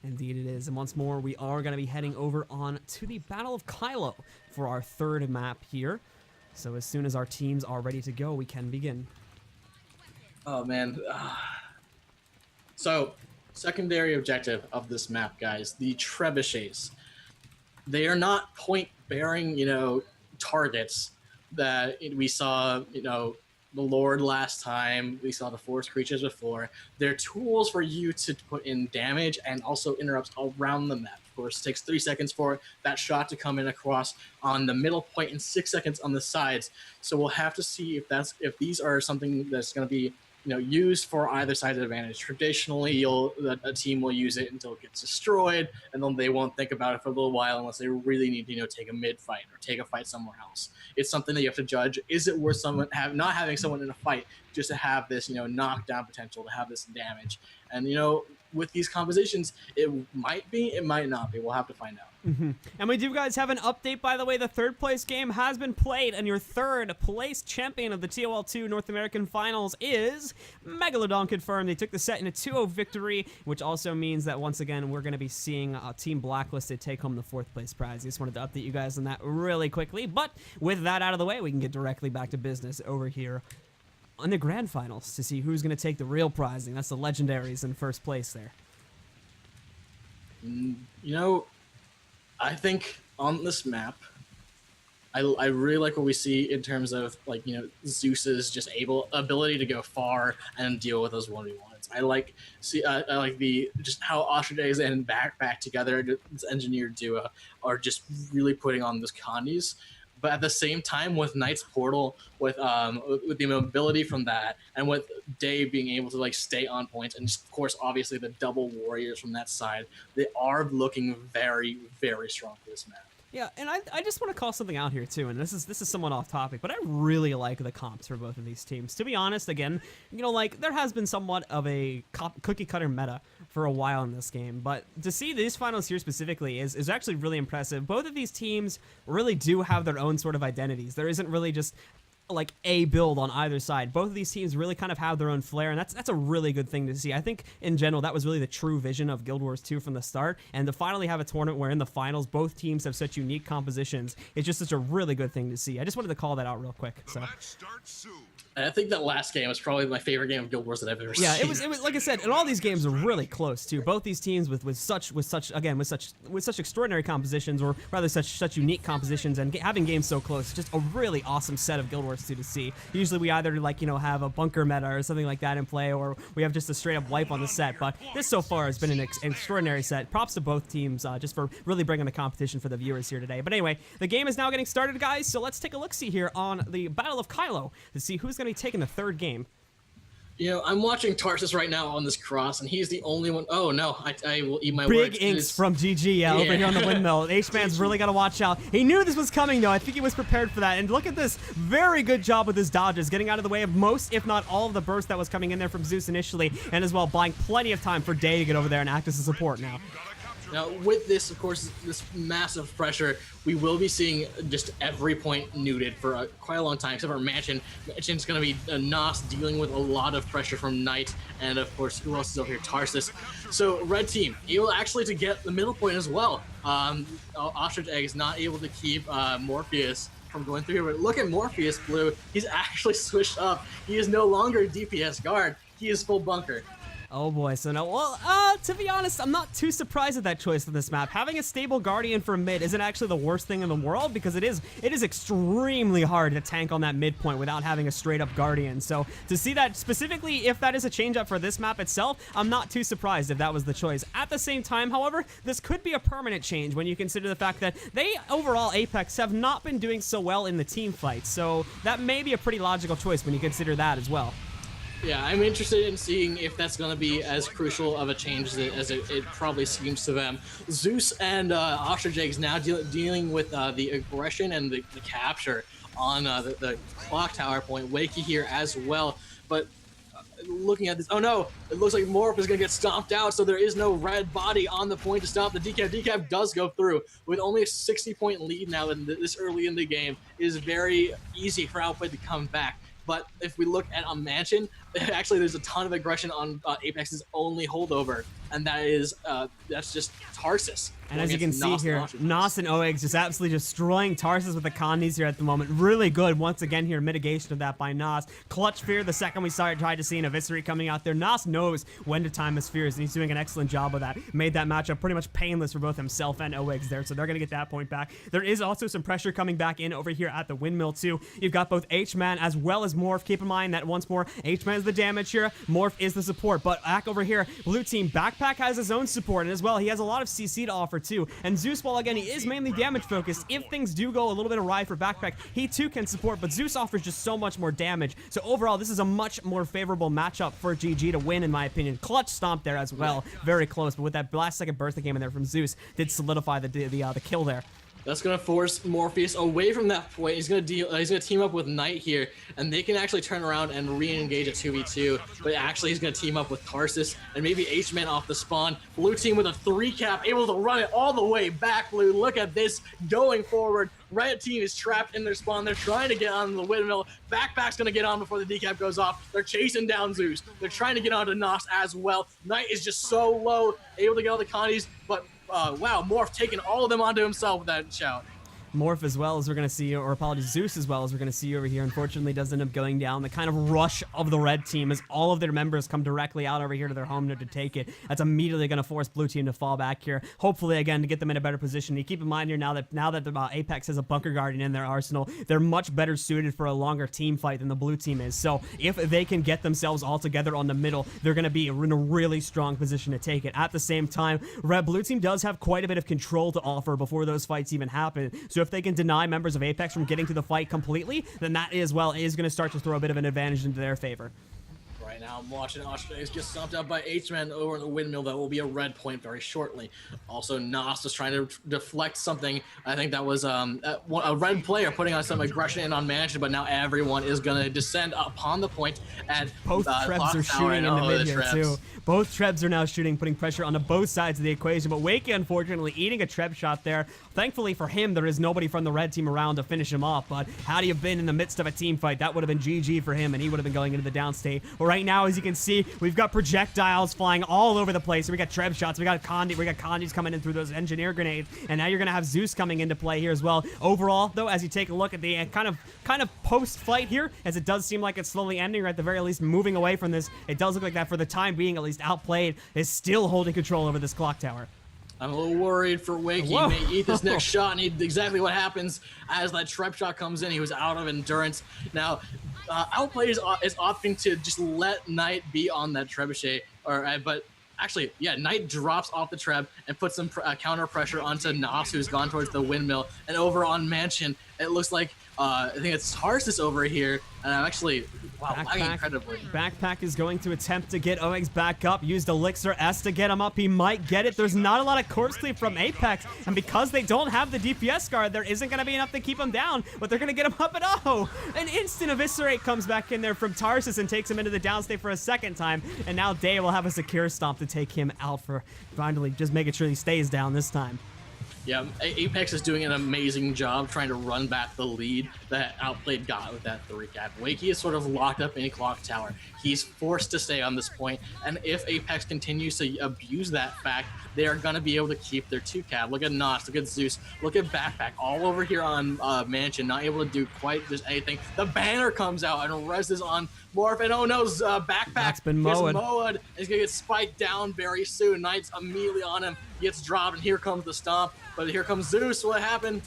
Indeed it is. And once more, we are going to be heading over on to the Battle of Kylo for our third map here. So as soon as our teams are ready to go, we can begin. Oh, man. So, secondary objective of this map, guys, the trebuchets. They are not point-bearing, targets that we saw, the Lord last time. We saw the Force creatures before. They're tools for you to put in damage and also interrupts around the map. Of course, it takes 3 seconds for that shot to come in across on the middle point and 6 seconds on the sides. So we'll have to see if these are something that's going to be used for either side's advantage. Traditionally, a team will use it until it gets destroyed, and then they won't think about it for a little while unless they really need to, take a mid fight or take a fight somewhere else. It's something that you have to judge. Is it worth not having someone in a fight just to have this, knockdown potential, to have this damage? And with these compositions, it might be, it might not be. We'll have to find out. And we do, guys, have an update, by the way. The third place game has been played, and your third place champion of the TOL2 North American Finals is Megalodon confirmed. They took the set in a 2-0 victory, which also means that, once again, we're going to be seeing Team Blacklisted take home the fourth place prize. I just wanted to update you guys on that really quickly. But with that out of the way, we can get directly back to business over here on the grand finals to see who's going to take the real prizing. That's the legendaries in first place there. I think on this map, I really like what we see in terms of Zeus's just ability to go far and deal with those 1v1s. I like just how Ostriches and back together, this engineered duo, are just really putting on this Kandis. But at the same time, with Knight's Portal, with the mobility from that, and with Day being able to stay on point, and of course, obviously the double warriors from that side, they are looking very, very strong for this map. Yeah, and I just want to call something out here too, and this is somewhat off topic, but I really like the comps for both of these teams. To be honest, again, there has been somewhat of a cookie cutter meta for a while in this game, but to see these finals here specifically is actually really impressive. Both of these teams really do have their own sort of identities. There isn't really just a build on either side. Both of these teams really kind of have their own flair, and that's a really good thing to see. I think in general that was really the true vision of Guild Wars 2 from the start, and to finally have a tournament where in the finals both teams have such unique compositions, it's just such a really good thing to see. I just wanted to call that out real quick. So I think that last game was probably my favorite game of Guild Wars that I've ever seen. Yeah, it was like I said, and all these games are really close too. Both these teams with such extraordinary compositions, or rather such unique compositions, and having games so close. Just a really awesome set of Guild Wars 2 to see. Usually we either have a bunker meta or something like that in play, or we have just a straight up wipe on the set. But this so far has been an extraordinary set. Props to both teams just for really bringing the competition for the viewers here today. But anyway, the game is now getting started, guys. So let's take a look-see here on the Battle of Kylo to see who's going to be taking the third game. I'm watching Tarsus right now on this cross, and he's the only one. Oh, no, I will eat my Big words. inks from GG over here on the windmill. H-Man's really got to watch out. He knew this was coming, though. I think he was prepared for that. And look at this. Very good job with his dodges, getting out of the way of most, if not all, of the burst that was coming in there from Zeus initially, and as well buying plenty of time for Day to get over there and act as a support now. Now, with this, of course, this massive pressure, we will be seeing just every point neuted for quite a long time, except for Mansion. Mansion's going to be Nos dealing with a lot of pressure from Knight, and of course, who else is over here? Tarsus. So, Red Team, able actually to get the middle point as well. Ostrich Egg is not able to keep Morpheus from going through here, but look at Morpheus, Blue. He's actually switched up. He is no longer DPS guard. He is full bunker. Oh boy, so no, well, to be honest, I'm not too surprised at that choice on this map. Having a stable Guardian for mid isn't actually the worst thing in the world, because it is extremely hard to tank on that midpoint without having a straight up Guardian. So to see that specifically, if that is a change up for this map itself, I'm not too surprised if that was the choice. At the same time, however, this could be a permanent change when you consider the fact that they, overall, Apex, have not been doing so well in the team fights. So that may be a pretty logical choice when you consider that as well. Yeah, I'm interested in seeing if that's going to be as crucial of a change as it probably seems to them. Zeus and Ostrich Eggs now dealing with the aggression and the capture on the clock tower point. Wakey here as well, but looking at this, oh no, it looks like Morph is going to get stomped out, so there is no red body on the point to stop the decap. Decap does go through with only a 60-point lead now, and this early in the game is very easy for Outplayed to come back. But if we look at a Mansion, actually, there's a ton of aggression on Apex's only holdover, and that's just Tarsus. And as you can see here, Nos and OEGS just absolutely destroying Tarsus with the Condis here at the moment. Really good, once again here, mitigation of that by Nos. Clutch Fear, the second we tried to see an Eviscerate coming out there. Nos knows when to time his fears, and he's doing an excellent job of that. Made that matchup pretty much painless for both himself and OEGS there, so they're going to get that point back. There is also some pressure coming back in over here at the windmill too. You've got both H-Man as well as Morph. Keep in mind that once more, H-Man is the damage here, Morph is the support, but back over here, blue team, Backpack has his own support, and as well, he has a lot of CC to offer too. And Zeus, while again, he is mainly damage focused, if things do go a little bit awry for Backpack, he too can support, but Zeus offers just so much more damage. So overall, this is a much more favorable matchup for GG to win, in my opinion. Clutch stomp there as well, very close, but with that last second birthday game in there from Zeus, did solidify the kill there. That's gonna force Morpheus away from that point. He's gonna team up with Knight here, and they can actually turn around and re-engage a 2v2. But actually, he's gonna team up with Tarsus and maybe H-Man off the spawn. Blue team with a 3-cap, able to run it all the way back. Blue, look at this going forward. Red team is trapped in their spawn. They're trying to get on the windmill. Backpack's gonna get on before the decap goes off. They're chasing down Zeus. They're trying to get onto Nos as well. Knight is just so low, able to get all the Condis, but wow, Morph taking all of them onto himself with that shout. Morph as well as we're going to see, or apologies, Zeus as well as we're going to see over here, unfortunately does end up going down. The kind of rush of the red team as all of their members come directly out over here to their home to take it. That's immediately going to force blue team to fall back here. Hopefully, again, to get them in a better position. You keep in mind here now that the Apex has a bunker guardian in their arsenal, they're much better suited for a longer team fight than the blue team is. So if they can get themselves all together on the middle, they're going to be in a really strong position to take it. At the same time, red blue team does have quite a bit of control to offer before those fights even happen. So if they can deny members of Apex from getting to the fight completely, then that as well is going to start to throw a bit of an advantage into their favor. Right now, I'm watching Australia is just stomped out by H-Man over in the windmill. That will be a red point very shortly. Also, Nos is trying to deflect something. I think that was a red player putting on some aggression in on Mansion, but now everyone is going to descend upon the point. And both Trebs are shooting in the mid here too. Both Trebs are now shooting, putting pressure onto both sides of the equation, but Wakey, unfortunately, eating a Treb shot there. Thankfully for him, there is nobody from the red team around to finish him off, but had he have been in the midst of a team fight, that would have been GG for him, and he would have been going into the downstate. But right now, as you can see, we've got projectiles flying all over the place. We got Treb shots, we got Condis coming in through those engineer grenades, and now you're gonna have Zeus coming into play here as well. Overall, though, as you take a look at the kind of post-fight here, as it does seem like it's slowly ending, or at the very least moving away from this, it does look like that for the time being, at least Outplayed is still holding control over this clock tower. I'm a little worried for Wakey. He may eat this next shot, and exactly what happens as that Treb shot comes in. He was out of endurance. Now, Outplayed is opting to just let Knight be on that trebuchet, but actually, yeah, Knight drops off the Treb and puts some counter pressure onto Nos, who's gone towards the windmill. And over on Mansion, it looks like I think it's Tarsus over here. And I'm actually, wow, lagging incredibly. Backpack is going to attempt to get OEGS back up. Used Elixir S to get him up. He might get it. There's not a lot of corpse cleave from Apex. And because they don't have the DPS guard, there isn't going to be enough to keep him down. But they're going to get him up. And oh, an instant Eviscerate comes back in there from Tarsus and takes him into the downstate for a second time. And now Day will have a secure stomp to take him out for finally just making sure he stays down this time. Yeah, Apex is doing an amazing job trying to run back the lead that Outplayed got with that 3-cap. Wakey is sort of locked up in a clock tower. He's forced to stay on this point, and if Apex continues to abuse that fact, they are going to be able to keep their 2-cap. Look at Nos, look at Zeus, look at Backpack, all over here on Mansion, not able to do quite just anything. The banner comes out and reses on Morph, and oh no, Backpack's been mowed. He's going to get spiked down very soon. Knight's immediately on him, gets dropped, and here comes the stomp. But here comes Zeus. What happened?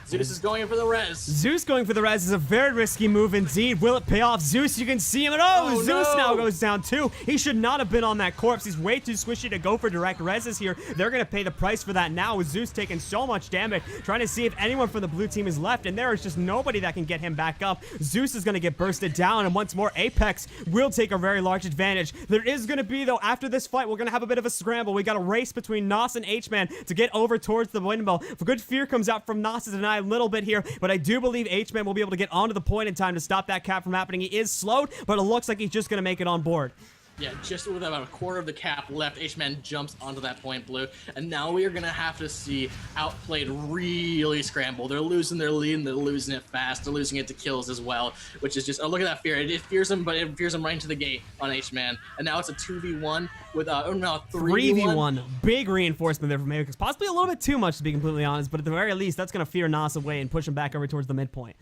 Zeus is going for the res. Zeus going for the res is a very risky move indeed. Will it pay off? Zeus, you can see him. And oh, Zeus now goes down too. He should not have been on that corpse. He's way too squishy to go for direct reses here. They're going to pay the price for that now with Zeus taking so much damage, trying to see if anyone from the blue team is left. And there is just nobody that can get him back up. Zeus is going to get bursted down. And once more, Apex will take a very large advantage. There is going to be, though, after this fight, we're going to have a bit of a scramble. We got a race between Nos and H-Man to get over towards the windmill. For good fear comes out from Nos to deny a little bit here. But I do believe H-Man will be able to get onto the point in time to stop that cap from happening. He is slowed, but it looks like he's just going to make it on board. Yeah, just with about a quarter of the cap left, H-Man jumps onto that point, Blue. And now we are going to have to see Outplayed really scramble. They're losing their lead, and they're losing it fast. They're losing it to kills as well, which is just, oh, look at that fear. It fears him, but it fears him right into the gate on H-Man. And now it's a 2v1 with, oh no, 3v1. Big reinforcement there from Matrix. Possibly a little bit too much, to be completely honest, but at the very least, that's going to fear Nas away and push him back over towards the midpoint.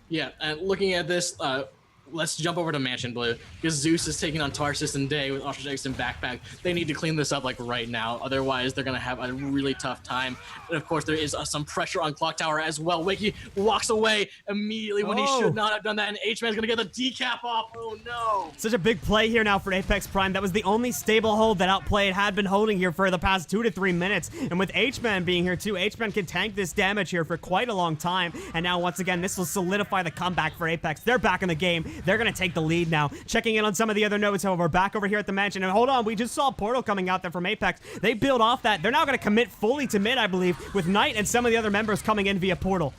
Yeah, and looking at this, let's jump over to Mansion Blue, because Zeus is taking on Tarsus and Day with Ostrich Eggs and Backpack. They need to clean this up like right now, otherwise they're going to have a really tough time. And of course there is some pressure on Clock Tower as well. Wakey walks away immediately when he should not have done that, and H-Man's going to get the decap off. Oh no! Such a big play here now for Apex Prime. That was the only stable hold that Outplayed had been holding here for the past 2 to 3 minutes. And with H-Man being here too, H-Man can tank this damage here for quite a long time. And now once again, this will solidify the comeback for Apex. They're back in the game. They're going to take the lead now. Checking in on some of the other nodes, however, back over here at the mansion. And hold on, we just saw a portal coming out there from Apex. They build off that. They're now going to commit fully to mid, I believe, with Knight and some of the other members coming in via portal.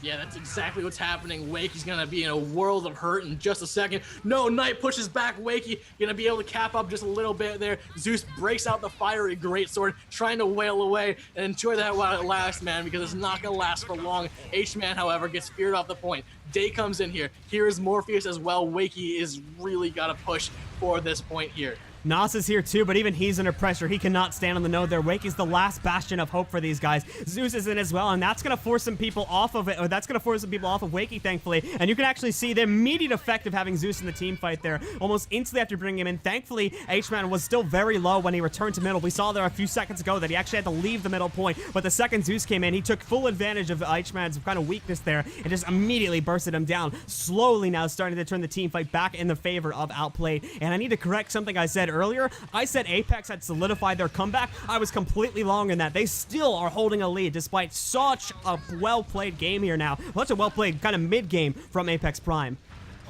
Yeah, that's exactly what's happening. Wakey's gonna be in a world of hurt in just a second. No, Knight pushes back Wakey, gonna be able to cap up just a little bit there. Zeus breaks out the fiery greatsword, trying to wail away and enjoy that while it lasts, man, because it's not gonna last for long. H-Man, however, gets feared off the point. Day comes in here. Here is Morpheus as well. Wakey is really gotta push for this point here. Nas is here too, but even he's under pressure. He cannot stand on the node there. Wakey's the last bastion of hope for these guys. Zeus is in as well, and that's going to force some people off of it, or that's going to force some people off of Wakey, thankfully. And you can actually see the immediate effect of having Zeus in the team fight there, almost instantly after bringing him in. Thankfully, H-Man was still very low when he returned to middle. We saw there a few seconds ago that he actually had to leave the middle point, but the second Zeus came in, he took full advantage of H-Man's kind of weakness there and just immediately bursted him down. Slowly now starting to turn the team fight back in the favor of Outplayed. And I need to correct something I said earlier. I said Apex had solidified their comeback. I was completely wrong in that. They still are holding a lead despite such a well-played game here now. Such a well-played kind of mid-game from Apex Prime.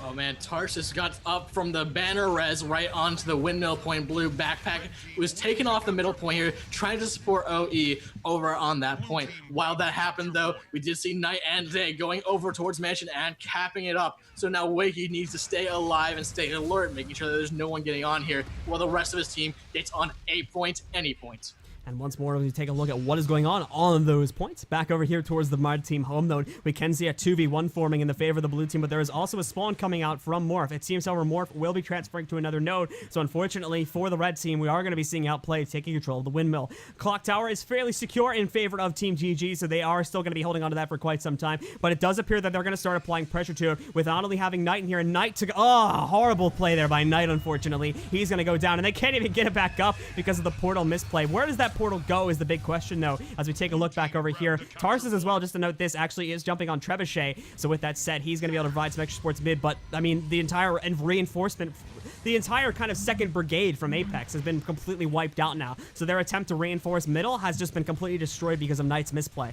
Oh man, Tarsus got up from the banner res right onto the windmill point. Blue Backpack was taken off the middle point here, trying to support OE over on that point. While that happened though, we did see Knight and Day going over towards Mansion and capping it up. So now Wakey needs to stay alive and stay alert, making sure that there's no one getting on here while the rest of his team gets on a point, any point. And once more, we take a look at what is going on those points. Back over here towards the Mud team home node, we can see a 2v1 forming in the favor of the blue team, but there is also a spawn coming out from Morph. It seems, however, Morph will be transferring to another node, so unfortunately for the red team, we are going to be seeing Outplayed taking control of the windmill. Clock Tower is fairly secure in favor of Team GG, so they are still going to be holding on to that for quite some time, but it does appear that they're going to start applying pressure to it with not only having Knight in here, and Knight to go. Oh, horrible play there by Knight, unfortunately. He's going to go down, and they can't even get it back up because of the portal misplay. Where does that portal go is the big question, though, as we take a look back over here. Tarsus as well, just to note, this actually is jumping on Trebuchet, so with that said, he's going to be able to provide some extra sports mid, but, I mean, the entire reinforcement, the entire kind of second brigade from Apex has been completely wiped out now, so their attempt to reinforce middle has just been completely destroyed because of Knight's misplay.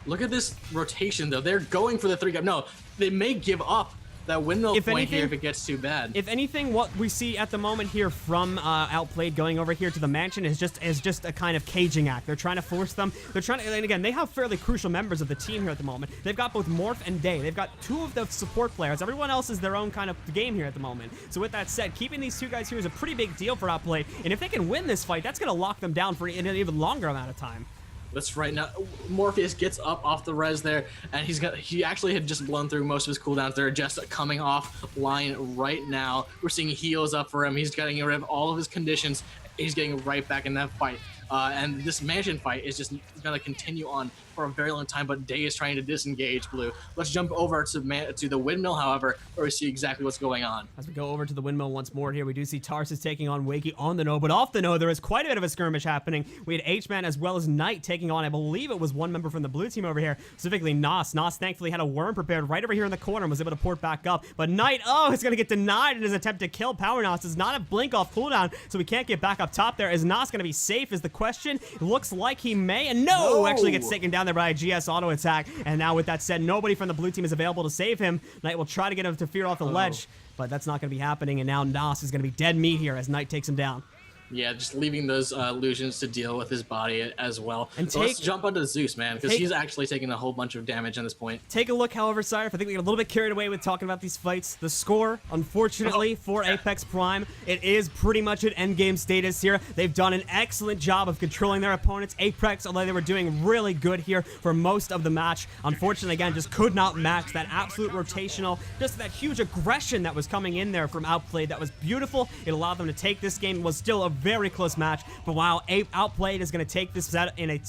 Look at this rotation, though. They're going for the 3-gap. No, they may give up that windmill point here if it gets too bad. If anything, what we see at the moment here from Outplayed going over here to the mansion is just a kind of caging act. They're trying to force them. They're trying to, and again, they have fairly crucial members of the team here at the moment. They've got both Morph and Day. They've got two of the support players. Everyone else is their own kind of game here at the moment. So with that said, keeping these two guys here is a pretty big deal for Outplayed. And if they can win this fight, that's going to lock them down for an even longer amount of time. That's right. Now Morpheus gets up off the res there, and he actually had just blown through most of his cooldowns. They're just coming off line right now. We're seeing heals up for him. He's getting rid of all of his conditions. He's getting right back in that fight. And this mansion fight is just going to continue on for a very long time, but Day is trying to disengage Blue. Let's jump over to the windmill, however, where we see exactly what's going on. As we go over to the windmill once more here, we do see Tarsus taking on Wakey on the node, but off the node, there is quite a bit of a skirmish happening. We had H-Man as well as Knight taking on, I believe it was one member from the blue team over here, specifically Nos. Nos thankfully had a worm prepared right over here in the corner and was able to port back up, but Knight, oh, is going to get denied in his attempt to kill Power. Nos does not have blink off cooldown, so we can't get back up top there. Is Nos going to be safe is the question. It looks like he may, and no, actually gets taken down there by a GS auto attack. And now with that said, nobody from the blue team is available to save him. Knight will try to get him to fear off the ledge, but that's not going to be happening. And now Nos is going to be dead meat here as Knight takes him down. Yeah, just leaving those illusions to deal with his body as well. And So let's jump onto Zeus, man, because he's actually taking a whole bunch of damage at this point. Take a look, however, Sire. I think we got a little bit carried away with talking about these fights. The score, unfortunately, for Apex Prime, it is pretty much an endgame status here. They've done an excellent job of controlling their opponents. Apex, although they were doing really good here for most of the match, unfortunately, again, just could not match that absolute rotational, just that huge aggression that was coming in there from Outplayed. That was beautiful. It allowed them to take this game. It was still a very close match, but wow, Outplayed is going to take this set in a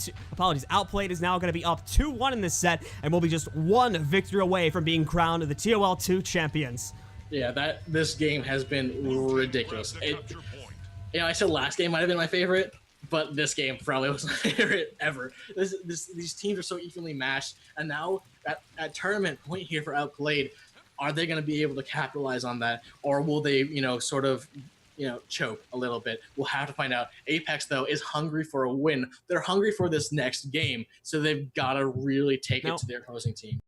Outplayed is now going to be up 2-1 in this set, and will be just one victory away from being crowned the TOL 2 champions. Yeah, this game has been ridiculous. I said last game might have been my favorite, but this game probably was my favorite ever. These teams are so evenly matched, and now at tournament point here for Outplayed, are they going to be able to capitalize on that, or will they, sort of, choke a little bit? We'll have to find out. Apex, though, is hungry for a win. They're hungry for this next game, so they've got to really take it to their opposing team.